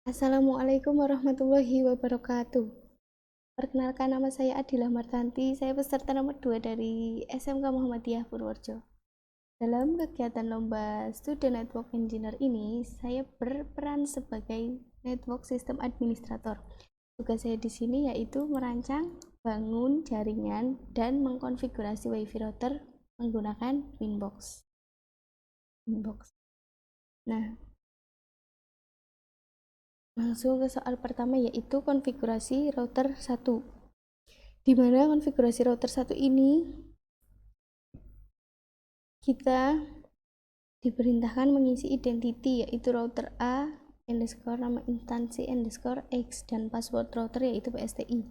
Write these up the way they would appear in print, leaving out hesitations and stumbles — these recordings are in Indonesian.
Assalamualaikum warahmatullahi wabarakatuh. Perkenalkan, nama saya Adila Martanti. Saya peserta nomor 2 dari SMK Muhammadiyah Purworejo. Dalam kegiatan lomba Student Network Engineer ini, saya berperan sebagai Network System Administrator. Tugas saya di sini yaitu merancang, bangun jaringan, dan mengkonfigurasi WiFi router menggunakan Winbox. Nah, langsung ke soal pertama, yaitu konfigurasi router 1. Di mana konfigurasi router 1 ini kita diperintahkan mengisi identity, yaitu router A underscore nama instansi underscore X dan password router yaitu PSTI.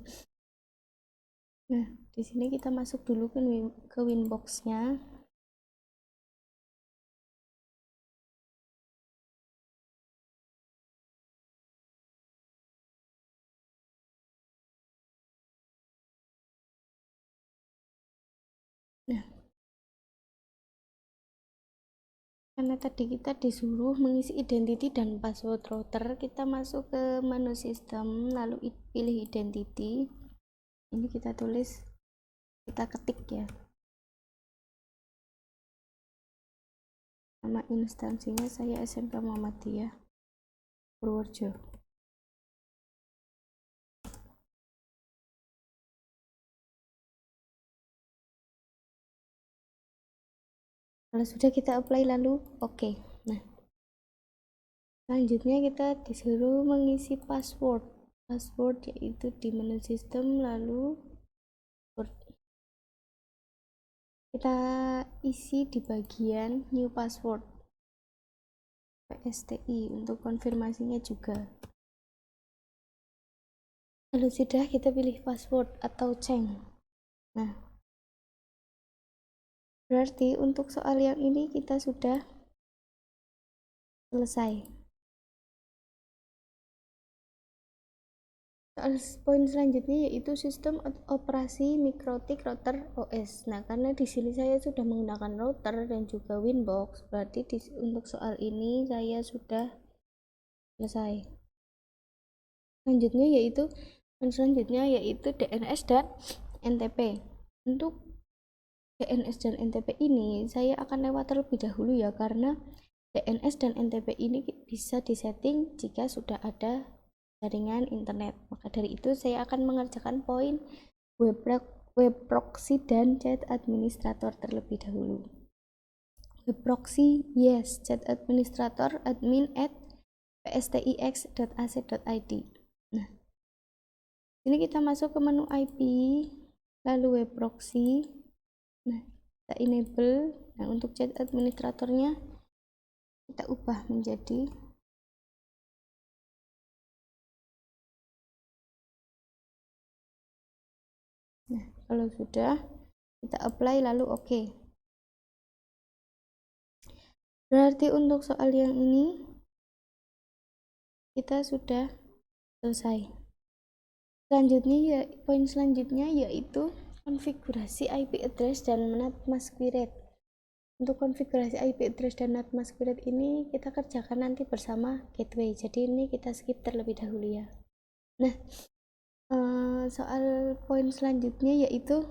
Nah, di sini kita masuk dulu ke Winbox-nya. Nah, karena tadi kita disuruh mengisi identity dan password router, kita masuk ke menu sistem, lalu pilih identity. Ini kita tulis, kita ketik ya, nama instansinya saya SMK Muhammadiyah Purworejo. Kalau sudah kita apply lalu oke. Nah, selanjutnya kita disuruh mengisi password yaitu di menu sistem, lalu kita isi di bagian new password PSTI untuk konfirmasinya juga. Kalau sudah, kita pilih password atau change. Nah, berarti untuk soal yang ini kita sudah selesai. Soal poin selanjutnya yaitu sistem operasi mikrotik router OS. Nah, karena di sini saya sudah menggunakan router dan juga Winbox, berarti untuk soal ini saya sudah selesai. Selanjutnya yaitu DNS dan NTP. Untuk DNS dan NTP ini saya akan lewat terlebih dahulu ya, karena DNS dan NTP ini bisa disetting jika sudah ada jaringan internet. Maka dari itu saya akan mengerjakan poin web proxy dan chat administrator terlebih dahulu. Web proxy, yes. Chat administrator, admin at pstix.ac.id. Nah, ini kita masuk ke menu IP, lalu web proxy. Nah, kita enable. Nah, untuk chat administratornya kita ubah menjadi kalau sudah kita apply lalu oke. Berarti untuk soal yang ini kita sudah selesai. Poin selanjutnya yaitu konfigurasi IP address dan NAT masquerade. Untuk konfigurasi IP address dan NAT masquerade ini kita kerjakan nanti bersama gateway, jadi ini kita skip terlebih dahulu ya. Nah, soal poin selanjutnya yaitu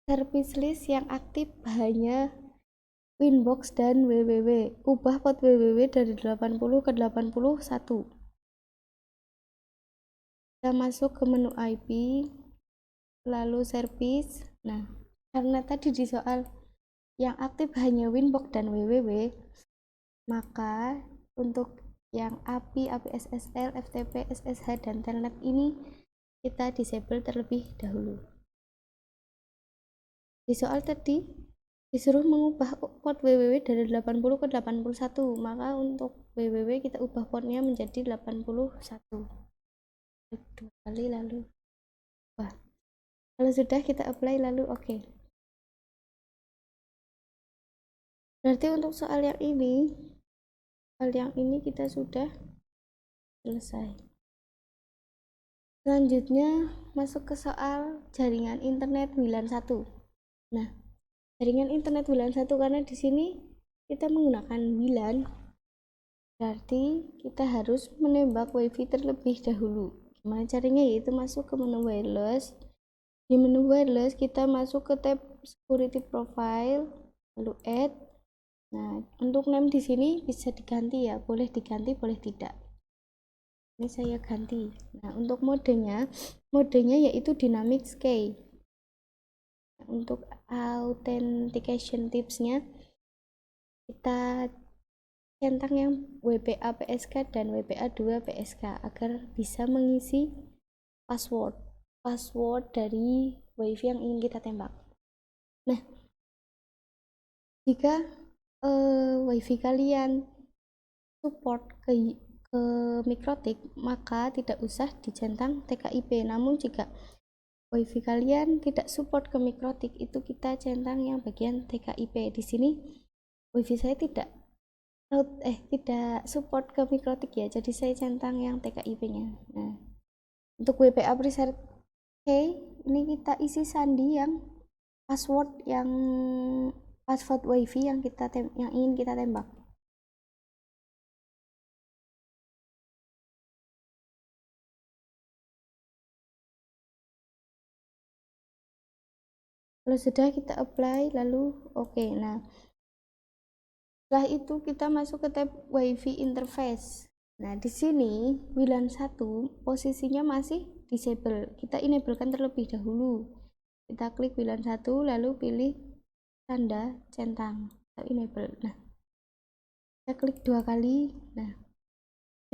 service list yang aktif hanya Winbox dan www. Ubah port www dari 80 ke 81. Kita masuk ke menu IP, lalu service. Nah, karena tadi di soal yang aktif hanya Winbox dan www, maka untuk yang API, API SSL, FTP, SSH, dan Telnet ini kita disable terlebih dahulu. Di soal tadi disuruh mengubah port www dari 80 ke 81, maka untuk www kita ubah portnya menjadi 81. Dua kali lalu ubah. Kalau sudah kita apply lalu oke. Berarti untuk soal yang ini kita sudah selesai. Selanjutnya masuk ke soal jaringan internet WLAN 1. Nah, jaringan internet WLAN 1 karena di sini kita menggunakan WLAN Berarti kita harus menembak WiFi terlebih dahulu. Gimana caranya? Yaitu masuk ke menu wireless. Di menu wireless kita masuk ke tab security profile, lalu add. Nah, untuk name di sini bisa diganti ya, boleh diganti, boleh tidak. Ini saya ganti. Nah, untuk modenya yaitu dynamic key. Nah, untuk authentication tipsnya kita centang yang WPA PSK dan WPA 2 PSK agar bisa mengisi password dari WiFi yang ingin kita tembak. Nah, jika WiFi kalian support ke mikrotik, maka tidak usah dicentang TKIP. Namun jika WiFi kalian tidak support ke mikrotik, itu kita centang yang bagian TKIP. Di sini WiFi saya tidak support ke mikrotik ya, jadi saya centang yang TKIP-nya. Nah, untuk WPA preset key ini kita isi sandi yang password WiFi yang ingin kita tembak. Kalau sudah kita apply lalu oke. Nah, setelah itu kita masuk ke tab WiFi interface. Nah, di sini WLAN 1 posisinya masih disable. Kita enablekan terlebih dahulu. Kita klik WLAN 1 lalu pilih tanda centang atau enable. Nah, kita klik 2 kali. Nah,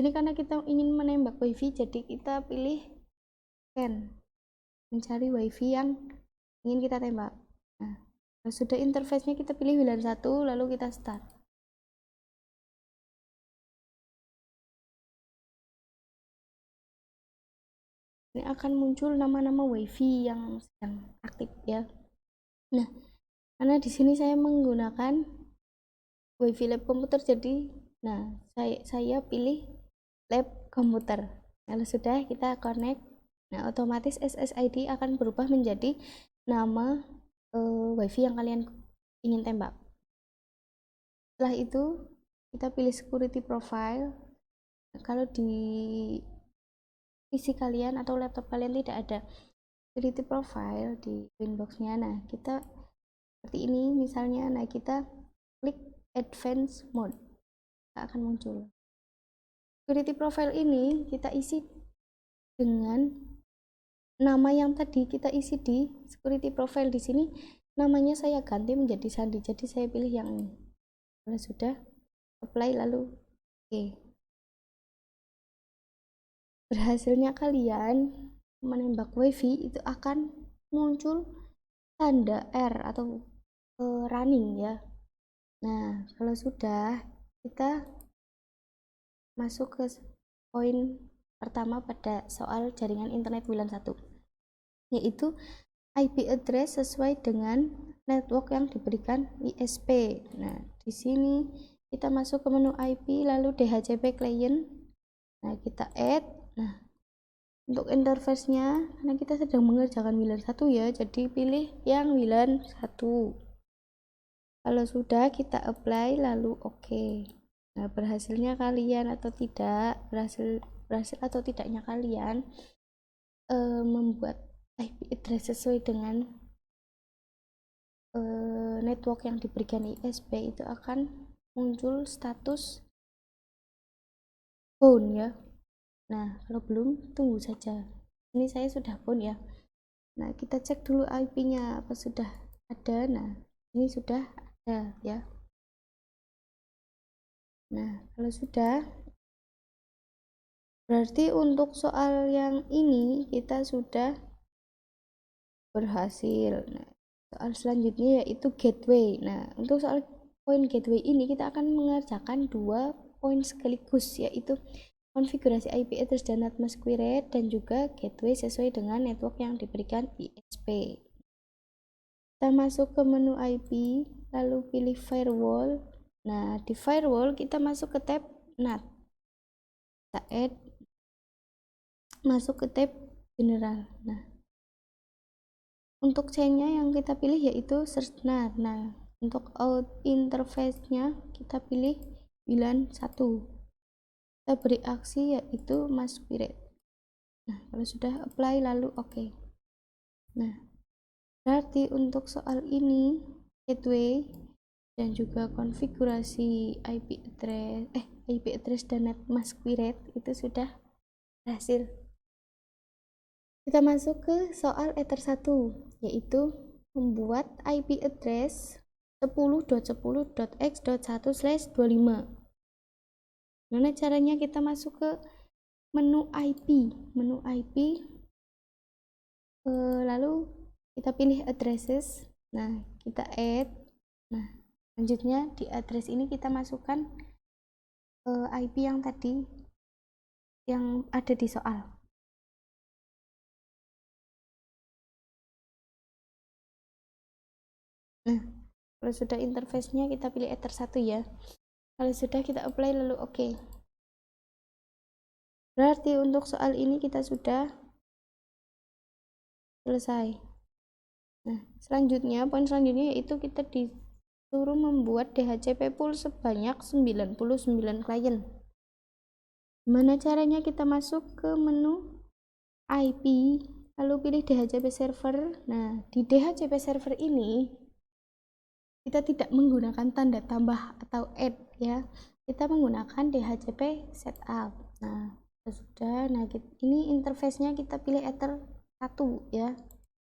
ini karena kita ingin menembak WiFi, jadi kita pilih scan, mencari WiFi yang ingin kita tembak. Nah, kalau sudah interface-nya kita pilih WLAN 1 lalu kita start. Ini akan muncul nama-nama WiFi yang sedang aktif ya. Nah, karena di sini saya menggunakan WiFi lab komputer, jadi saya pilih lab komputer. Kalau sudah kita connect, nah otomatis SSID akan berubah menjadi nama WiFi yang kalian ingin tembak. Setelah itu kita pilih security profile. Nah, kalau di PC kalian atau laptop kalian tidak ada security profile di Winbox-nya, nah kita seperti ini misalnya. Nah, kita klik advanced mode, akan muncul security profile. Ini kita isi dengan nama yang tadi kita isi di security profile. Di sini namanya saya ganti menjadi sandi, jadi saya pilih yang ini. Kalau sudah apply lalu oke. Berhasilnya kalian menembak WiFi itu akan muncul tanda R atau running ya. Nah, kalau sudah, kita masuk ke poin pertama pada soal jaringan internet WLAN 1, yaitu IP address sesuai dengan network yang diberikan ISP. Nah, di sini kita masuk ke menu IP lalu DHCP client. Nah, kita add. Nah, untuk interface-nya karena kita sedang mengerjakan WLAN 1 ya, jadi pilih yang WLAN 1. Kalau sudah kita apply lalu oke. Nah, berhasilnya kalian atau tidak, berhasil atau tidaknya kalian membuat IP address sesuai dengan network yang diberikan ISP, itu akan muncul status bound ya. Nah, kalau belum tunggu saja. Ini saya sudah bound ya. Nah, kita cek dulu IP-nya apa sudah ada. Nah, ini sudah ada ya. Nah, kalau sudah, berarti untuk soal yang ini kita sudah berhasil. Nah, soal selanjutnya yaitu gateway. Nah, untuk soal poin gateway ini kita akan mengerjakan 2 poin sekaligus, yaitu konfigurasi IP address dan NAT mask query dan juga gateway sesuai dengan network yang diberikan ISP. Kita masuk ke menu IP lalu pilih firewall. Nah, di firewall kita masuk ke tab NAT. Kita add, masuk ke tab general. Nah, untuk chain-nya yang kita pilih yaitu search NAT. Nah, untuk out interface-nya kita pilih WLAN 1. kita beri aksi yaitu masquerade. Nah, kalau sudah apply lalu oke. Nah, berarti untuk soal ini gateway dan juga konfigurasi IP address dan net masquerade itu sudah berhasil. Kita masuk ke soal Ether 1, yaitu membuat IP address 10.10.x.1/25. Gimana caranya kita masuk ke menu IP? Menu IP, lalu kita pilih addresses. Nah, kita add. Nah, selanjutnya di address ini kita masukkan IP yang tadi yang ada di soal. Nah, kalau sudah interface-nya kita pilih Ether 1 ya. Kalau sudah kita apply lalu oke. Berarti untuk soal ini kita sudah selesai. Nah, poin selanjutnya yaitu kita disuruh membuat DHCP pool sebanyak 99 klien. Gimana caranya? Kita masuk ke menu IP, lalu pilih DHCP server. Nah, di DHCP server ini kita tidak menggunakan tanda tambah atau add ya, kita menggunakan DHCP setup. Nah, sudah. Nah, ini interface-nya kita pilih Ether 1 ya.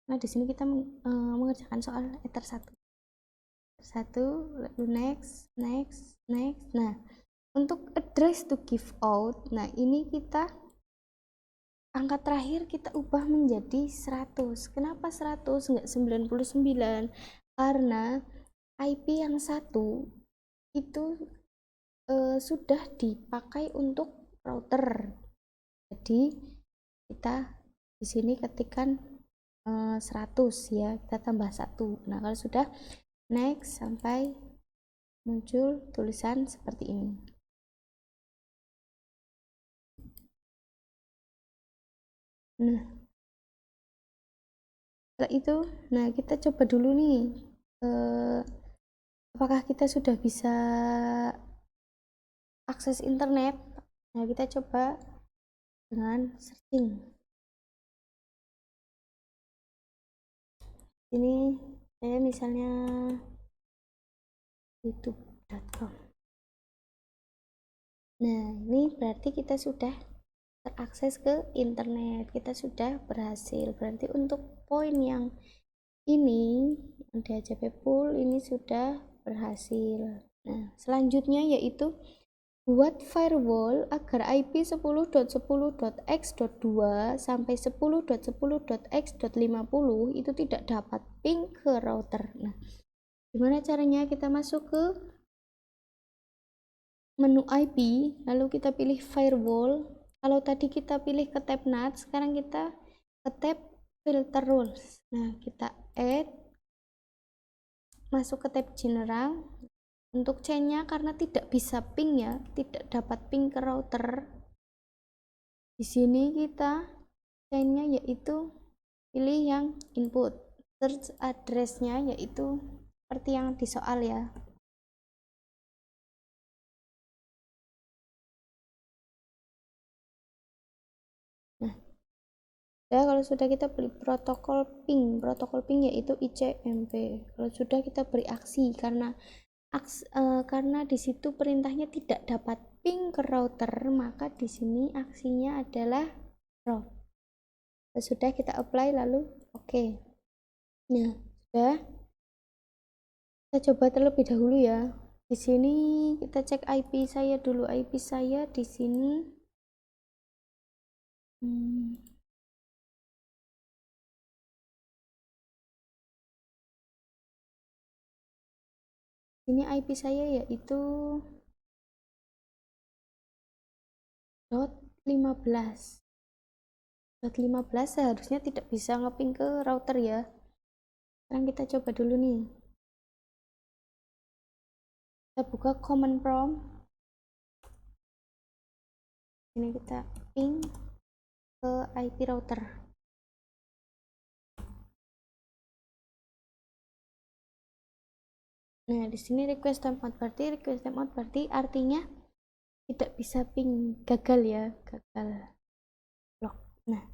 Nah, di sini kita mengerjakan soal Ether 1. Lalu next. Nah, untuk address to give out, nah ini kita angka terakhir kita ubah menjadi 100. Kenapa 100 enggak 99? Karena IP yang satu itu sudah dipakai untuk router. Jadi kita di sini ketikkan 100 ya, kita tambah 1. Nah, kalau sudah next sampai muncul tulisan seperti ini. Nah, setelah itu, nah kita coba dulu nih apakah kita sudah bisa akses internet. Nah, kita coba dengan searching. Ini saya misalnya youtube.com. Nah, ini berarti kita sudah terakses ke internet, kita sudah berhasil. Berarti untuk poin yang ini DHCP pool ini sudah berhasil. Nah, selanjutnya yaitu buat firewall agar IP 10.10.x.2 sampai 10.10.x.50 itu tidak dapat ping ke router. Nah, gimana caranya? Kita masuk ke menu IP, lalu kita pilih firewall. Kalau tadi kita pilih ke tab NAT, sekarang kita ke tab filter rules. Nah, kita add, masuk ke tab general. Untuk chainnya karena tidak bisa ping ya, tidak dapat ping ke router. Di sini kita chainnya yaitu pilih yang input. Search addressnya yaitu seperti yang di soal ya. Nah, ya, kalau sudah kita beri protokol ping yaitu ICMP. Kalau sudah kita beri aksi karena di situ perintahnya tidak dapat ping ke router, maka di sini aksinya adalah route. Sudah kita apply lalu oke. Nah, sudah. Kita coba terlebih dahulu ya. Di sini kita cek IP saya dulu. IP saya di sini ini IP saya yaitu .15. .15 seharusnya tidak bisa ngeping ke router ya. Sekarang kita coba dulu nih. Kita buka command prompt. Ini kita ping ke IP router. Nah, di sini request timeout berarti artinya tidak bisa ping, gagal ya, gagal lock. Nah,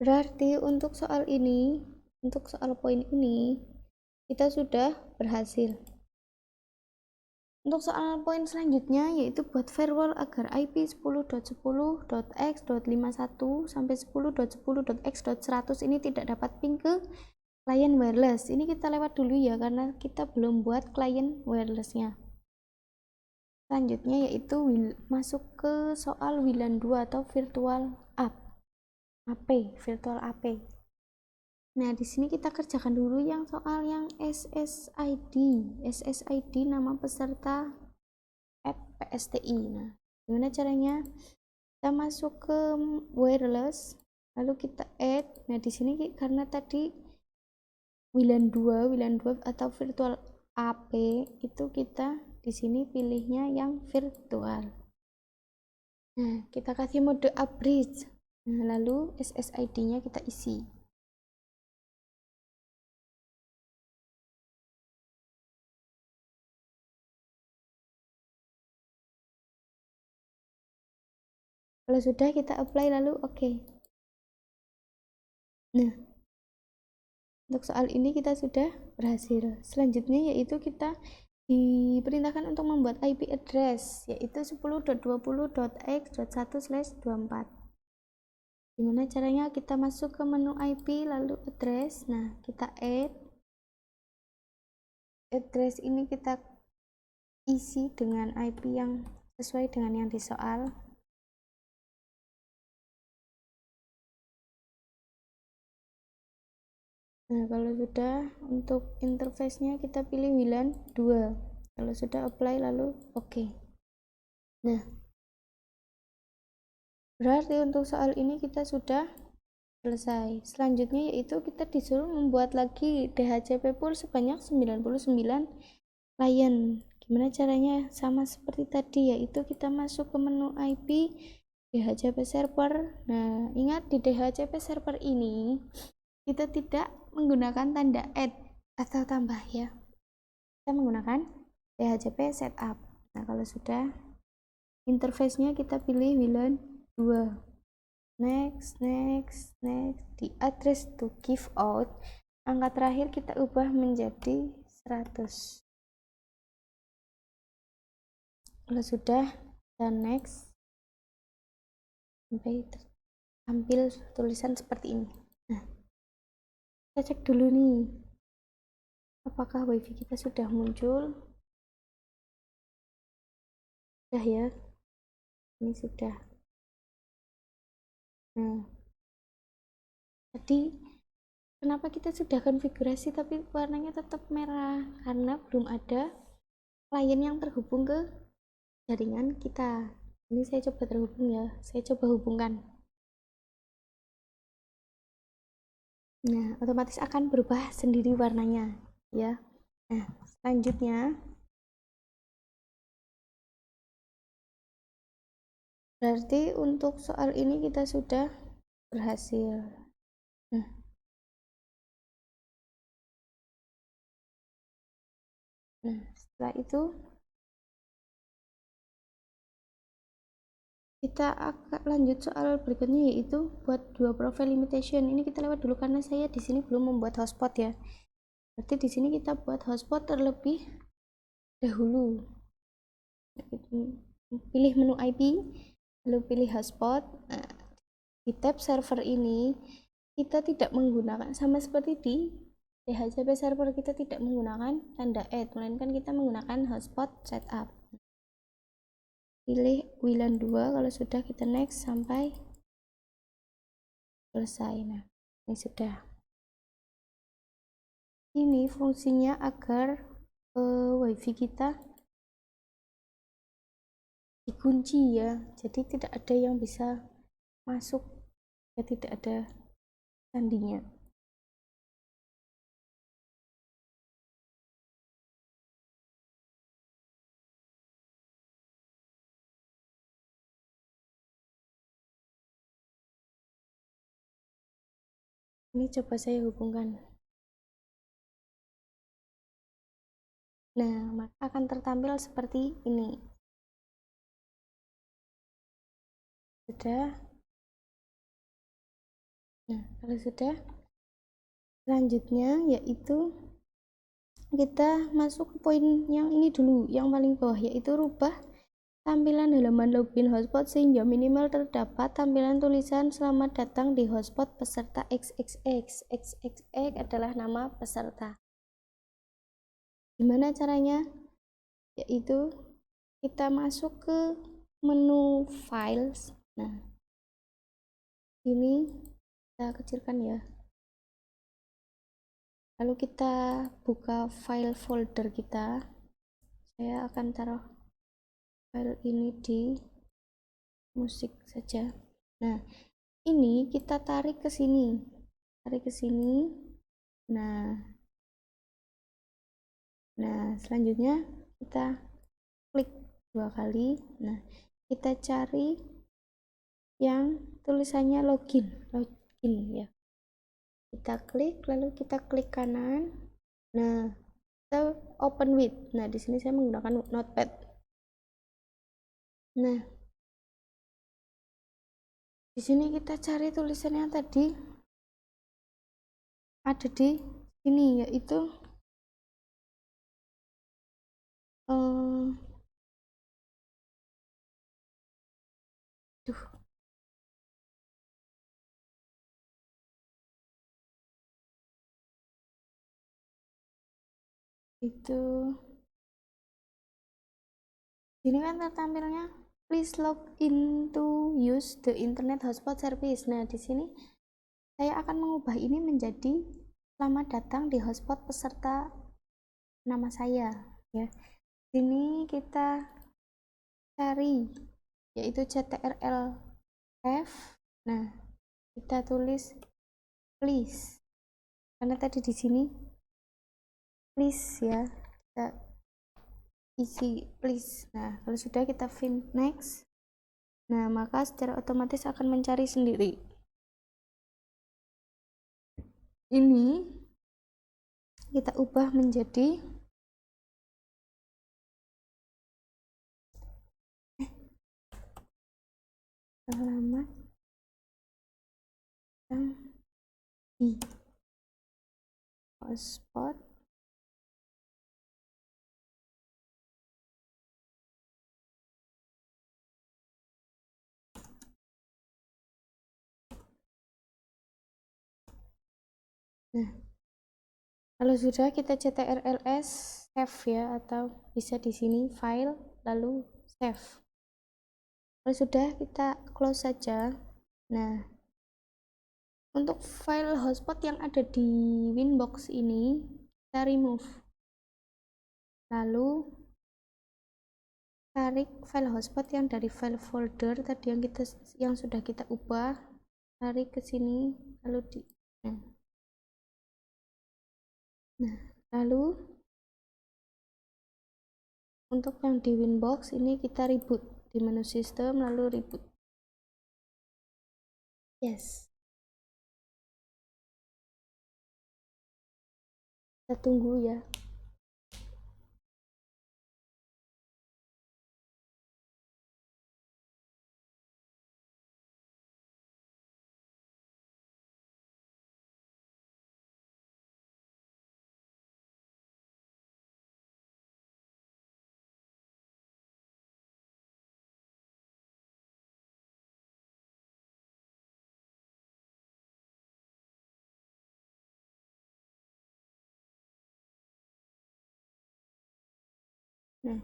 berarti untuk soal ini, untuk soal poin ini kita sudah berhasil. Untuk soal poin selanjutnya yaitu buat firewall agar IP 10.10.x.51 sampai 10.10.x.100 ini tidak dapat ping ke klien wireless. Ini kita lewat dulu ya karena kita belum buat klien wirelessnya. Selanjutnya yaitu masuk ke soal WLAN 2 atau virtual AP, virtual AP. Nah, di sini kita kerjakan dulu yang soal yang SSID. SSID nama peserta PSTI. Nah, gimana caranya? Kita masuk ke wireless, lalu kita add. Nah, di sini karena tadi WLAN 2 atau virtual AP itu kita di sini pilihnya yang virtual. Nah, kita kasih mode abridge. Nah, lalu SSID-nya kita isi. Kalau sudah kita apply lalu oke. Nah, untuk soal ini kita sudah berhasil. Selanjutnya yaitu kita diperintahkan untuk membuat IP address yaitu 10.20.x.1/24. Gimana caranya? Kita masuk ke menu IP lalu address. Nah, kita add address ini, kita isi dengan IP yang sesuai dengan yang di soal. Nah, kalau sudah, untuk interface-nya kita pilih WLAN 2. Kalau sudah apply lalu oke. Nah, berarti untuk soal ini kita sudah selesai. Selanjutnya yaitu kita disuruh membuat lagi DHCP pool sebanyak 99 klien. Gimana caranya? Sama seperti tadi, yaitu kita masuk ke menu IP DHCP server. Nah, ingat di DHCP server ini kita tidak menggunakan tanda add atau tambah ya. Kita menggunakan DHCP setup. Nah, kalau sudah, interface-nya kita pilih WLAN 2. Next. Di address to give out, angka terakhir kita ubah menjadi 100. Kalau sudah, dan next sampai tampil tulisan seperti ini. Nah, kita cek dulu nih apakah wifi kita sudah muncul. Sudah ya, ini sudah. Nah, tadi kenapa kita sudah konfigurasi tapi warnanya tetap merah? Karena belum ada klien yang terhubung ke jaringan kita. Ini saya coba terhubung ya, saya coba hubungkan. Nah, otomatis akan berubah sendiri warnanya ya. Nah, selanjutnya berarti untuk soal ini kita sudah berhasil. Nah, setelah itu kita akan lanjut soal berikutnya yaitu buat dua profile limitation. Ini kita lewat dulu karena saya di sini belum membuat hotspot ya. Berarti di sini kita buat hotspot terlebih dahulu. Pilih menu IP, lalu pilih hotspot. Nah, di tab server ini kita tidak menggunakan, sama seperti di DHCP server, kita tidak menggunakan tanda add, melainkan kita menggunakan hotspot setup. Pilih WLAN 2, kalau sudah kita next sampai selesai. Nah, ini sudah. Ini fungsinya agar wifi kita dikunci ya, jadi tidak ada yang bisa masuk ya, tidak ada sandinya. Ini coba saya hubungkan. Nah, maka akan tertampil seperti ini. Sudah. Nah, kalau sudah, selanjutnya yaitu kita masuk ke poin yang ini dulu, yang paling bawah, yaitu rubah tampilan halaman login hotspot sehingga minimal terdapat tampilan tulisan selamat datang di hotspot peserta XXX. XXX adalah nama peserta. Gimana caranya? Yaitu kita masuk ke menu files. Nah, ini kita kecilkan ya. Lalu kita buka file folder kita. Saya akan taruh file ini di musik saja. Nah, ini kita tarik ke sini. Tarik ke sini. Nah, selanjutnya kita klik 2 kali. Nah, kita cari yang tulisannya login ya. Kita klik, lalu kita klik kanan. Nah, kita open with. Nah, di sini saya menggunakan notepad. Nah, di sini kita cari tulisannya tadi ada di sini, yaitu itu ini kan tampilnya please log in to use the internet hotspot service. Nah, di sini saya akan mengubah ini menjadi selamat datang di hotspot peserta nama saya ya. Sini kita cari yaitu ctrl-f. Nah, kita tulis please karena tadi di sini please ya, kita isi please. Nah, kalau sudah kita next. Nah, maka secara otomatis akan mencari sendiri. Ini kita ubah menjadi selamat datang di hotspot Nah, kalau sudah kita ctrls save ya, atau bisa di sini file lalu save. Kalau sudah kita close saja. Nah, untuk file hotspot yang ada di Winbox ini kita remove. Lalu tarik file hotspot yang dari file folder tadi yang sudah kita ubah, tarik ke sini lalu di Nah, lalu untuk yang di Winbox ini kita reboot di menu sistem lalu reboot. Yes. Kita tunggu ya. Nah,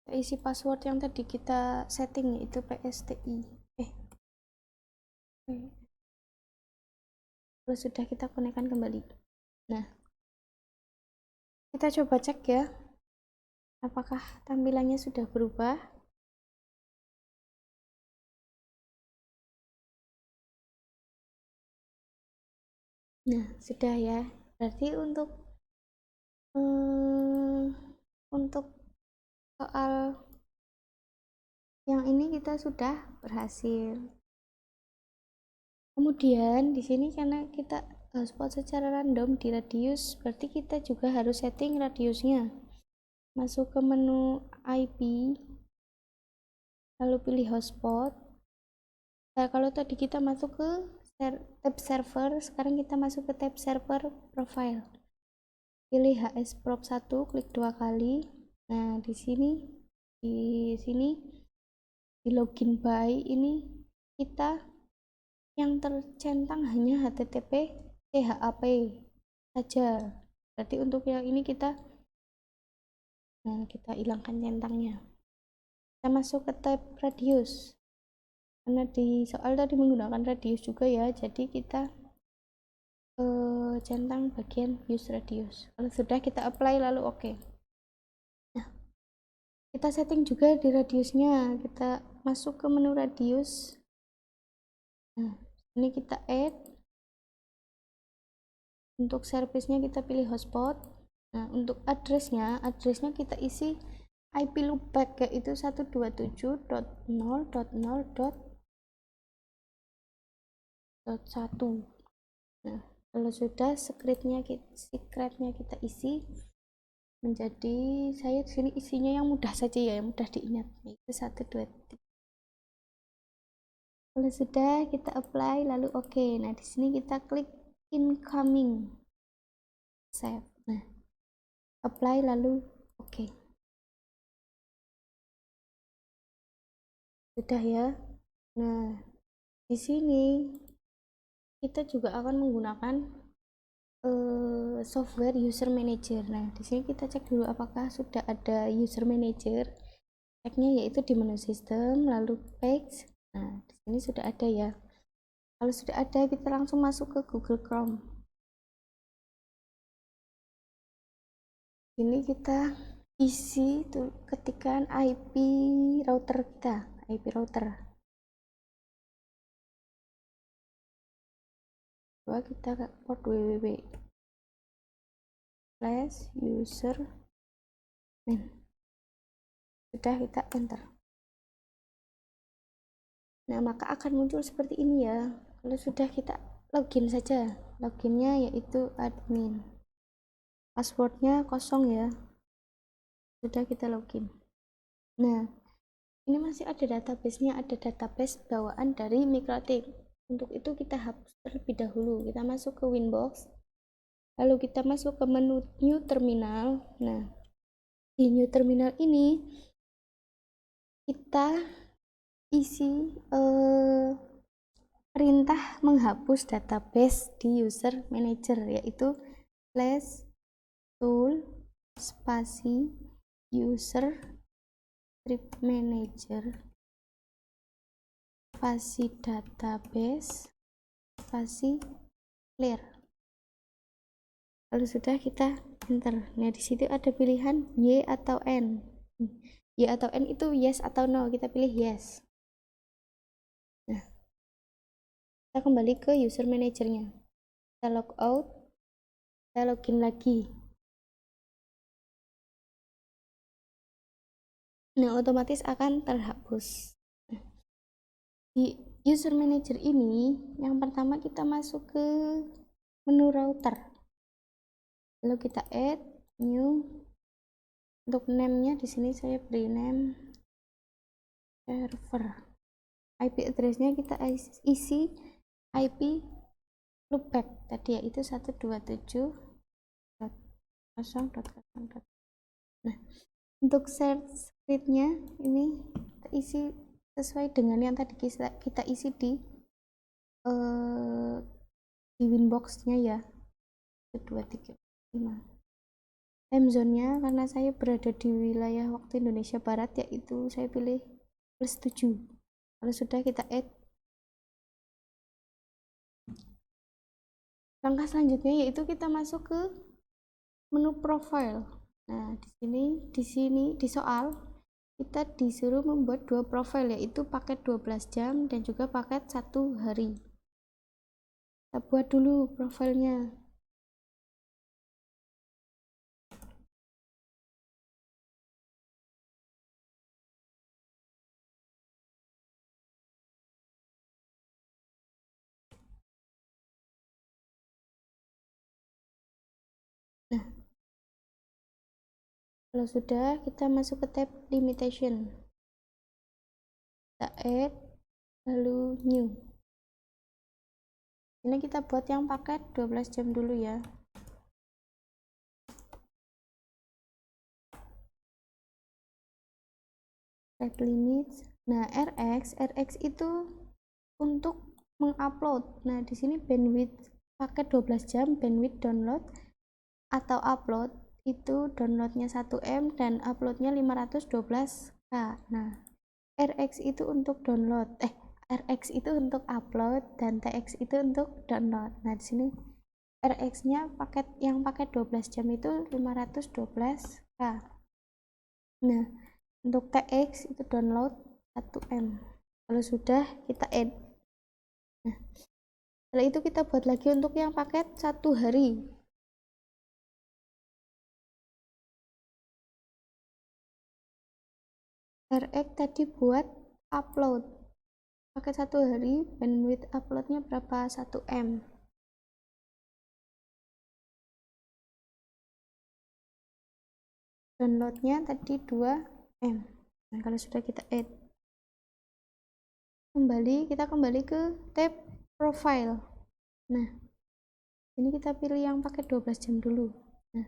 kita isi password yang tadi kita setting yaitu PSTI. Kalau sudah kita konekkan kembali. Nah, kita coba cek ya, apakah tampilannya sudah berubah. Nah, sudah ya. Berarti untuk soal yang ini kita sudah berhasil. Kemudian di sini karena kita hotspot secara random di radius, berarti kita juga harus setting radiusnya. Masuk ke menu IP, lalu pilih hotspot. Nah, kalau tadi kita masuk ke tab server, sekarang kita masuk ke tab server profile. Pilih HS Prop 1, klik 2 kali. Nah, di sini di login by ini kita yang tercentang hanya HTTP CHAP saja. Berarti untuk yang ini kita hilangkan centangnya. Kita masuk ke tab radius. Karena di soal tadi menggunakan radius juga ya, jadi kita centang bagian use radius. Kalau sudah, kita apply lalu oke. Nah, kita setting juga di radiusnya. Kita masuk ke menu radius. Nah, ini kita add. Untuk service-nya kita pilih hotspot. Nah, untuk address-nya kita isi IP loopback, yaitu 127.0.0.1. Nah, kalau sudah, secretnya kita isi menjadi, saya di sini isinya yang mudah saja ya, yang mudah diingat, yaitu 1, 2, 3. Kalau sudah, kita apply lalu oke. Nah, di sini kita klik incoming, save. Nah, apply lalu oke. Sudah ya. Nah, di sini kita juga akan menggunakan software user manager. Nah, di sini kita cek dulu apakah sudah ada user manager. Ceknya yaitu di menu sistem, lalu page. Nah, di sini sudah ada ya. Kalau sudah ada, kita langsung masuk ke Google Chrome. Ini kita isi tuh ketikan IP router kita, IP router. Coba kita ke port www /user main. Sudah, kita enter. Nah, maka akan muncul seperti ini ya. Kalau sudah, kita login saja. Loginnya yaitu admin. Passwordnya kosong ya. Sudah, kita login. Nah, ini masih ada database-nya, ada database bawaan dari MikroTik. Untuk itu kita hapus terlebih dahulu. Kita masuk ke Winbox. Lalu kita masuk ke menu New Terminal. Nah, di New Terminal ini kita isi perintah menghapus database di user manager, yaitu /tool spasi user script manager spasi database spasi clear. Lalu sudah, kita enter. Nah, di situ ada pilihan Y atau N. Y atau N itu yes atau no, kita pilih yes. Nah, kita kembali ke user manajernya. Kita log out, kita login lagi. Nah, otomatis akan terhapus. Nah, di user manager ini, yang pertama kita masuk ke menu router. Lalu kita add new. Untuk name-nya di sini saya beri name server. IP address-nya kita isi IP loopback tadi, yaitu 127.0.0. Nah, untuk share script-nya ini kita isi sesuai dengan yang tadi kita isi di Winbox-nya ya. 1, 2, 3, 5. Time zone-nya karena saya berada di wilayah waktu Indonesia Barat, yaitu saya pilih +7. Kalau sudah, kita add. Langkah selanjutnya yaitu kita masuk ke menu profile. Nah, di sini di soal kita disuruh membuat 2 profil, yaitu paket 12 jam dan juga paket 1 hari. Kita buat dulu profilnya. Nah, kalau sudah, kita masuk ke tab limitation. kita add, lalu new. Ini kita buat yang paket 12 jam dulu ya. Set limits. Nah, RX itu untuk mengupload. Nah, di sini bandwidth paket 12 jam, bandwidth download atau upload itu downloadnya 1 M dan uploadnya 512K. Nah, RX itu untuk download, RX itu untuk upload dan TX itu untuk download. Nah, di sini RX-nya paket yang paket 12 jam itu 512K. Nah, untuk TX itu download 1 M. Kalau sudah, kita add. Nah, setelah itu kita buat lagi untuk yang paket 1 hari. RX tadi buat upload paket 1 hari, bandwidth uploadnya berapa? 1 M. Downloadnya tadi 2 M. Nah, kalau sudah kita add, kita kembali ke tab profile. Nah, ini kita pilih yang pakai 12 jam dulu. Nah,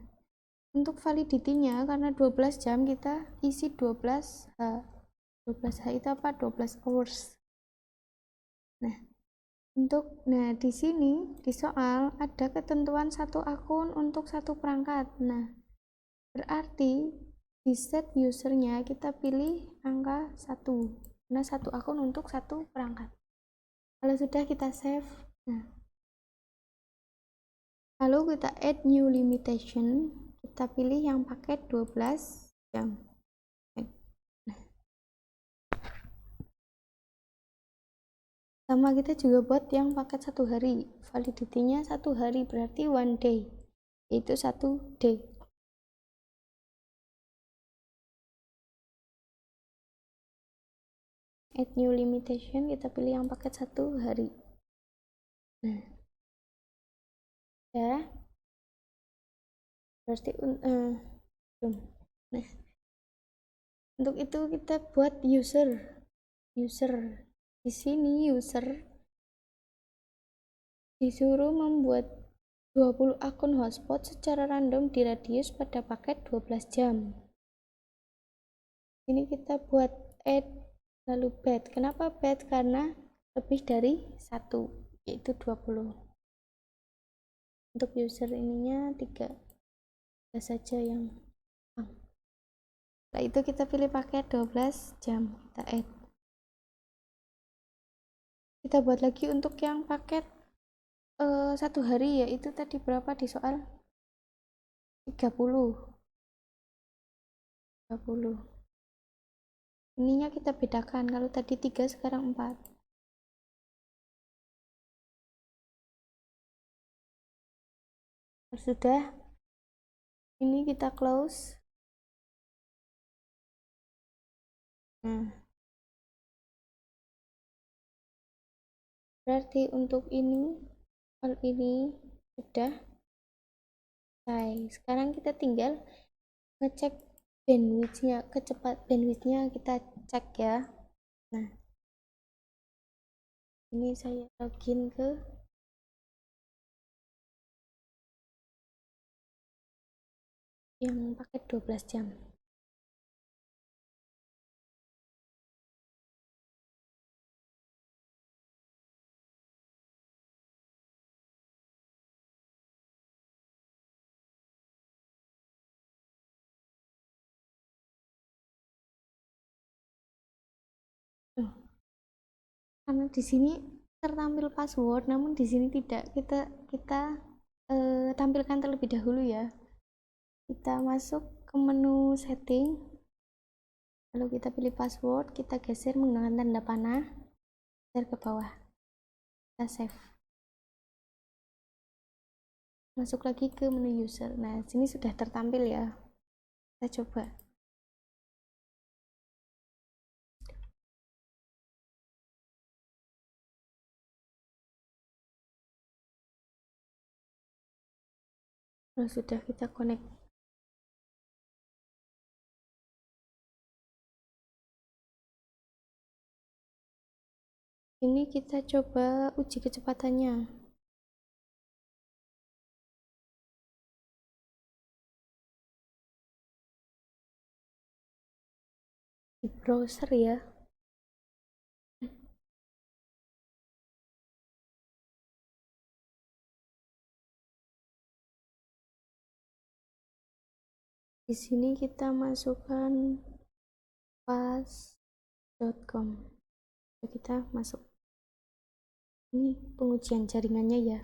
untuk validity-nya karena 12 jam kita isi 12H. 12H itu apa? 12 hours. Nah, di sini di soal ada ketentuan satu akun untuk satu perangkat. Nah, berarti di set usernya kita pilih angka 1 karena satu akun untuk satu perangkat. Kalau sudah kita save. Nah, lalu kita add new limitation, kita pilih yang paket 12 jam. Sama kita juga buat yang paket 1 hari, validity-nya 1 hari berarti 1 day, itu 1 day. Add new limitation, kita pilih yang paket 1 hari. Nah, ya berarti nah, untuk itu kita buat user di sini. User disuruh membuat 20 akun hotspot secara random di radius pada paket 12 jam. Ini kita buat add lalu bed. Kenapa bed? Karena lebih dari 1, yaitu 20. Untuk user ininya 3 saja yang setelah itu kita pilih paket 12 jam, kita add. Kita buat lagi untuk yang paket 1 hari, yaitu tadi berapa di soal? 30. Ininya kita bedakan, kalau tadi 3 sekarang 4. Sudah, ini kita close. Nah, berarti untuk ini hal ini sudah selesai. Sekarang kita tinggal ngecek bandwidthnya, bandwidthnya kita cek ya. Nah, ini saya login ke yang paket 12 jam. Karena di sini tertampil password, namun di sini tidak. Kita tampilkan terlebih dahulu ya. Kita masuk ke menu setting, lalu kita pilih password, kita geser menggunakan tanda panah, geser ke bawah, kita save. Masuk lagi ke menu user. Nah, sini sudah tertampil ya. Kita coba. Kalau sudah, kita connect. Ini kita coba uji kecepatannya. Di browser ya. Di sini kita masukkan pas.com. Kita masuk. Ini pengujian jaringannya ya.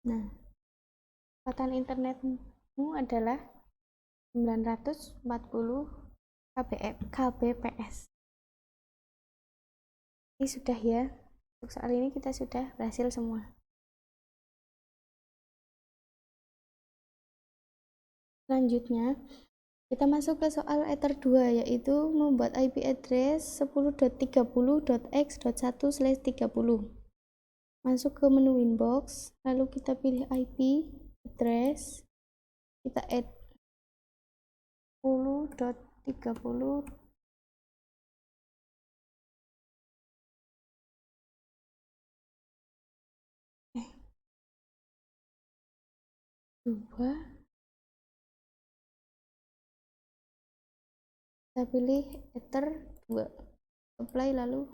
Nah, kecepatan internetmu adalah 940 kbps. Ini sudah ya. Untuk soal ini kita sudah berhasil semua. Selanjutnya, kita masuk ke soal Ether 2, yaitu membuat IP address 10.30.x.1/30. Masuk ke menu inbox, lalu kita pilih IP address, kita add 10.30. Dua, kita pilih Ether 2, apply, lalu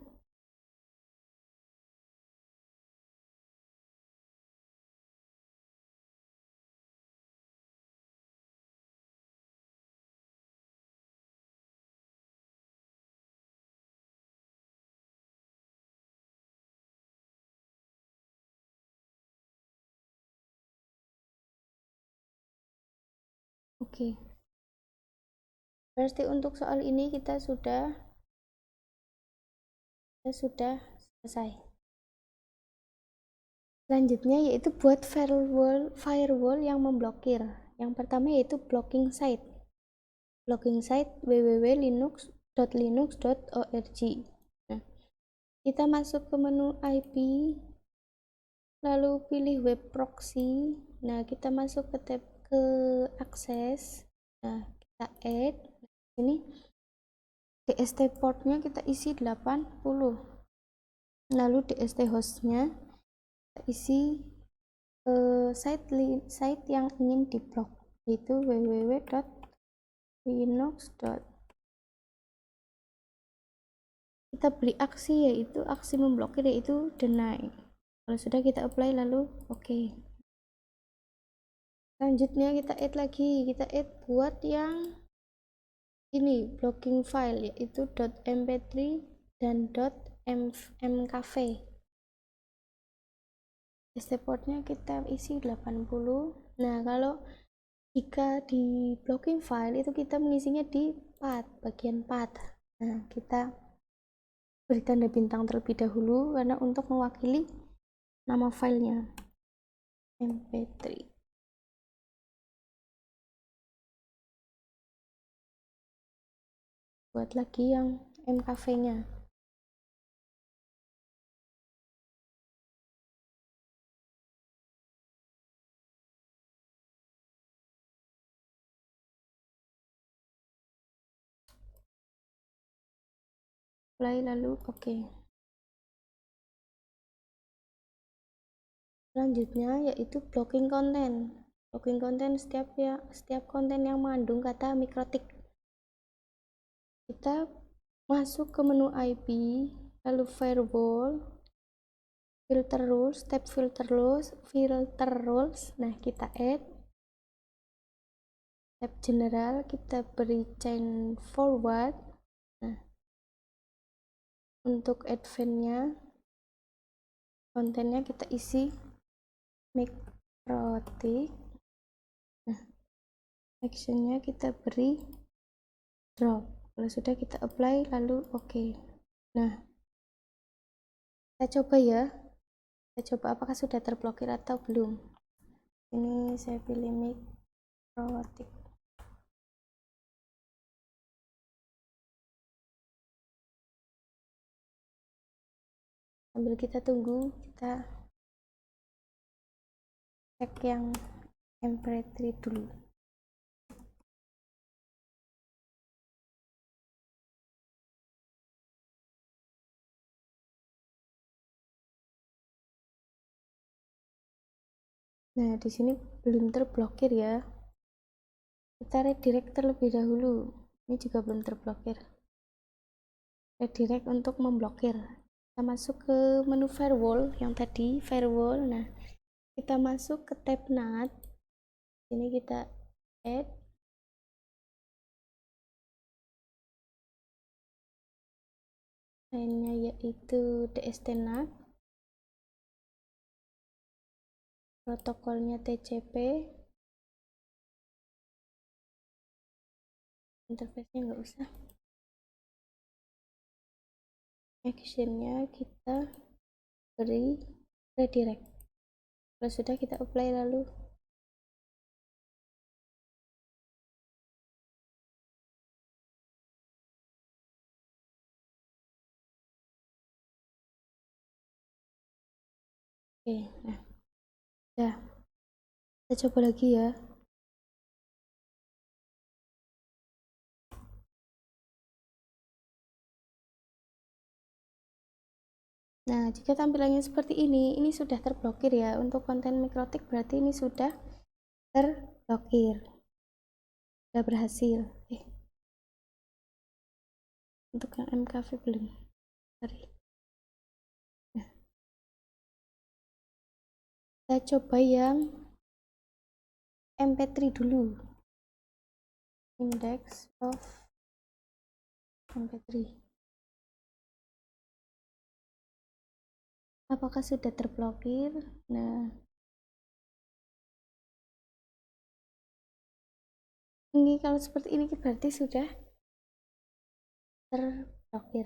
oke. Berarti untuk soal ini kita sudah selesai. Selanjutnya yaitu buat firewall yang memblokir. Yang pertama yaitu blocking site. Blocking site www.linux.org. Nah, kita masuk ke menu IP, lalu pilih web proxy. Nah, kita masuk ke tab ke akses. Nah, kita add. Ini DST portnya kita isi 80. Lalu DST hostnya kita isi site yang ingin diblok, yaitu www.linux. Kita beri aksi, yaitu aksi memblokir, yaitu deny. Kalau sudah kita apply, lalu oke. Selanjutnya kita add lagi, kita add buat yang ini blocking file, yaitu .mp3 dan .mkv. Portnya kita isi 80. Nah, kalau jika di blocking file itu kita mengisinya di path, bagian path. Nah, kita beri tanda bintang terlebih dahulu karena untuk mewakili nama filenya mp3. Buat lagi yang mkv nya. Play, lalu oke. Selanjutnya yaitu blocking content. Blocking content setiap konten yang mengandung kata mikrotik. Kita masuk ke menu IP, lalu firewall, filter rules, tab filter rules. Nah, kita add tab general, kita beri chain forward. Nah, untuk advance-nya kontennya kita isi mikrotik. Nah, actionnya kita beri drop. Kalau sudah kita apply, lalu oke. Nah, kita coba ya. Kita coba apakah sudah terblokir atau belum. Ini saya pilih mikrotik. Sambil kita tunggu, kita cek yang MP3 dulu. Nah, di sini belum terblokir ya. Kita redirect terlebih dahulu. Ini juga belum terblokir. Redirect untuk memblokir. Kita masuk ke menu firewall yang tadi, firewall. Nah, kita masuk ke tab NAT. Ini kita add. Lainnya yaitu DST-NAT. Protokolnya TCP. Interface-nya nggak usah. Actionnya kita beri redirect. Kalau sudah, kita apply lalu oke. Nah, udah, kita coba lagi ya. Nah, jika tampilannya seperti ini sudah terblokir ya. Untuk konten mikrotik berarti ini sudah terblokir, sudah berhasil. Untuk yang MKV belum. Sorry. Nah, kita coba yang MP3 dulu. Index of MP3. Apakah sudah terblokir? Nah, ini kalau seperti ini berarti sudah terblokir.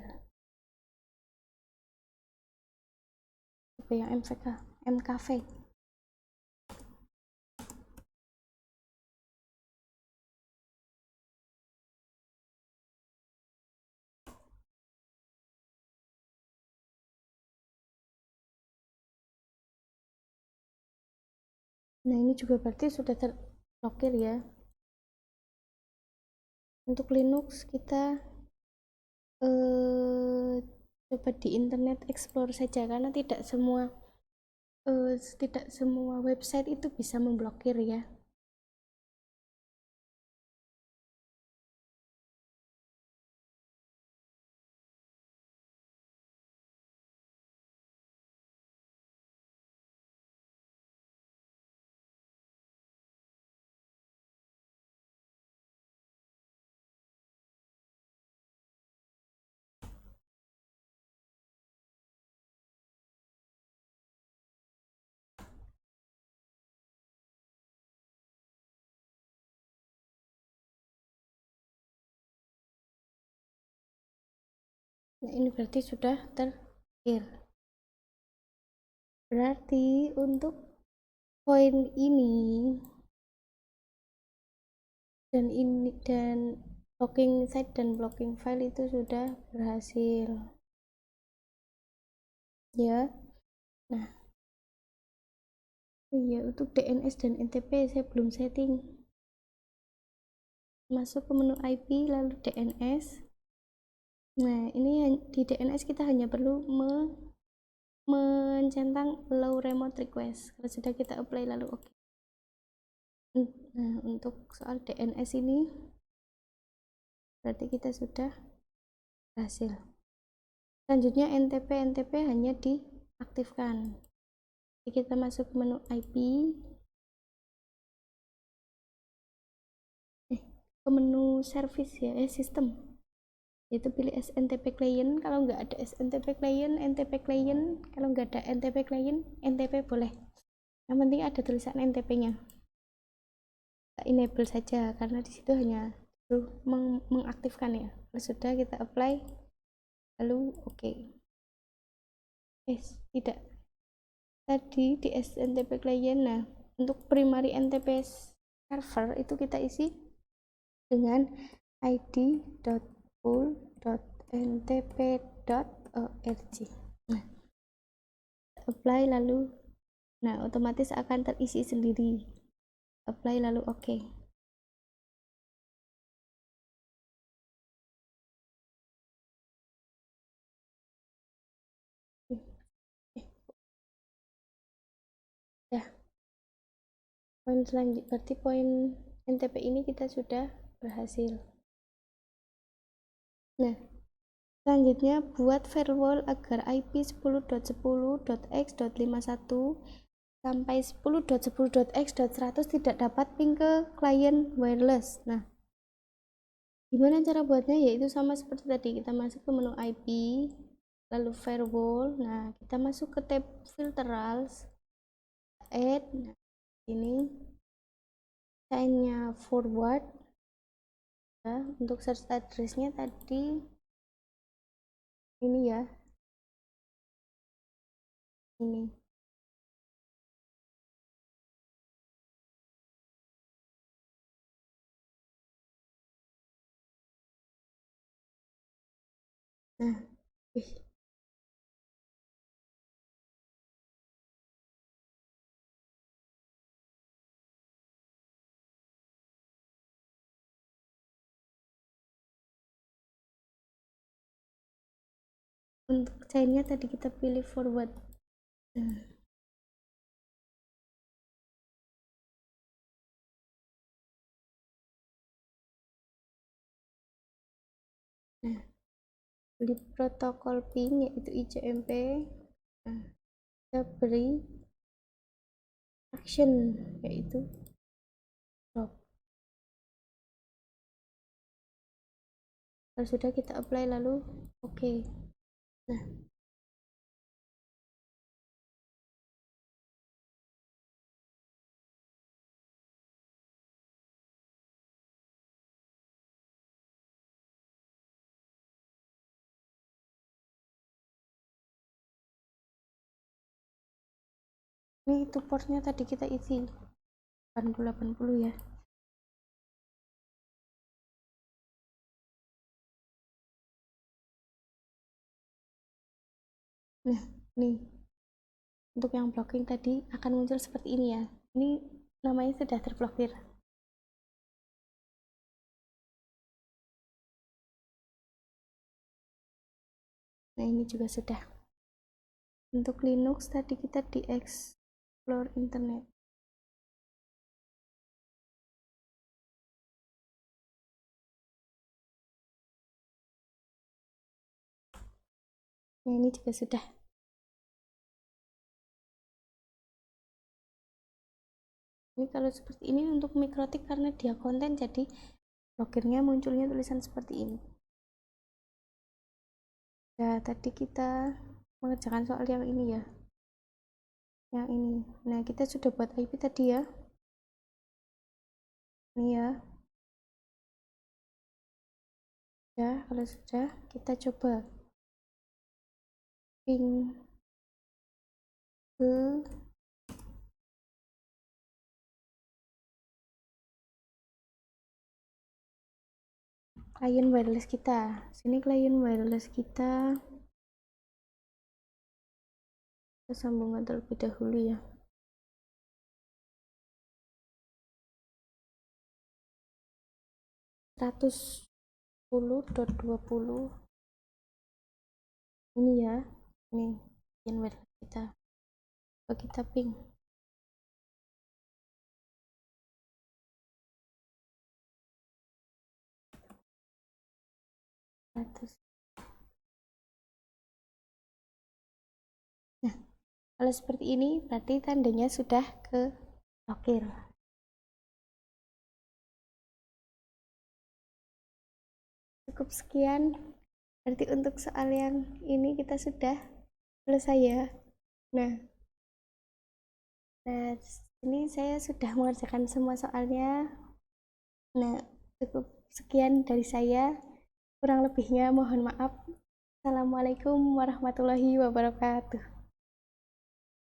Coba yang MKV. Nah, ini juga berarti sudah terblokir ya. Untuk Linux kita coba di Internet Explorer saja, karena tidak semua website itu bisa memblokir ya. Nah, ini berarti sudah terblokir. Berarti untuk poin ini dan blocking site dan blocking file itu sudah berhasil ya. Nah, iya, untuk DNS dan NTP saya belum setting. Masuk ke menu IP lalu DNS. Nah, ini di DNS kita hanya perlu mencentang allow remote request. Kalau sudah, kita apply lalu oke. Nah, untuk soal DNS ini berarti kita sudah berhasil. Selanjutnya NTP hanya diaktifkan. Jadi kita masuk ke menu IP, ke menu service ya, sistem, yaitu pilih SNTP client. Kalau nggak ada SNTP client, NTP client. Kalau nggak ada NTP client, NTP boleh, yang penting ada tulisan NTP-nya. Kita enable saja karena disitu hanya mengaktifkan ya. Kalau sudah, kita apply lalu oke. Tidak, tadi di SNTP client. Nah, untuk primary NTP server itu kita isi dengan id.pool.ntp.org. Nah, apply lalu Nah, otomatis akan terisi sendiri. Apply lalu oke. Ya, poin selanjutnya berarti poin NTP ini kita sudah berhasil. Nah, selanjutnya buat firewall agar IP 10.10.x.51 sampai 10.10.x.100 tidak dapat ping ke klien wireless. Nah, gimana cara buatnya? Yaitu sama seperti tadi, kita masuk ke menu IP, lalu firewall. Nah, kita masuk ke tab filterals, add. Nah, ini sign-nya forward. Ya, untuk search address-nya tadi ini ya, ini. Nah, untuk chainnya tadi kita pilih forward. Nah, di protokol ping yaitu ICMP. Nah, kita beri action yaitu drop. Kalau sudah kita apply lalu oke. Nah, ini itu portnya tadi kita isi 8080 ya. Nah, nih untuk yang blocking tadi akan muncul seperti ini ya. Ini namanya sudah terblokir. Nah, ini juga sudah. Untuk Linux tadi kita di explore internet. Nah, ini juga sudah. Ini kalau seperti ini untuk mikrotik karena dia konten, jadi blokirnya munculnya tulisan seperti ini. Ya, tadi kita mengerjakan soal yang ini ya. Yang ini. Nah, kita sudah buat IP tadi ya. Ini ya. Ya, kalau sudah kita coba ping ke klien wireless kita. Sini klien wireless kita sambungan terlebih dahulu ya. 110.20 ini ya. Ini klien wireless kita. Coba kita ping. 100. Nah, kalau seperti ini berarti tandanya sudah ke blokir. Cukup sekian, berarti untuk soal yang ini kita sudah selesai ya. Nah, ini saya sudah mengerjakan semua soalnya. Nah, cukup sekian dari saya, kurang lebihnya mohon maaf. Assalamualaikum warahmatullahi wabarakatuh.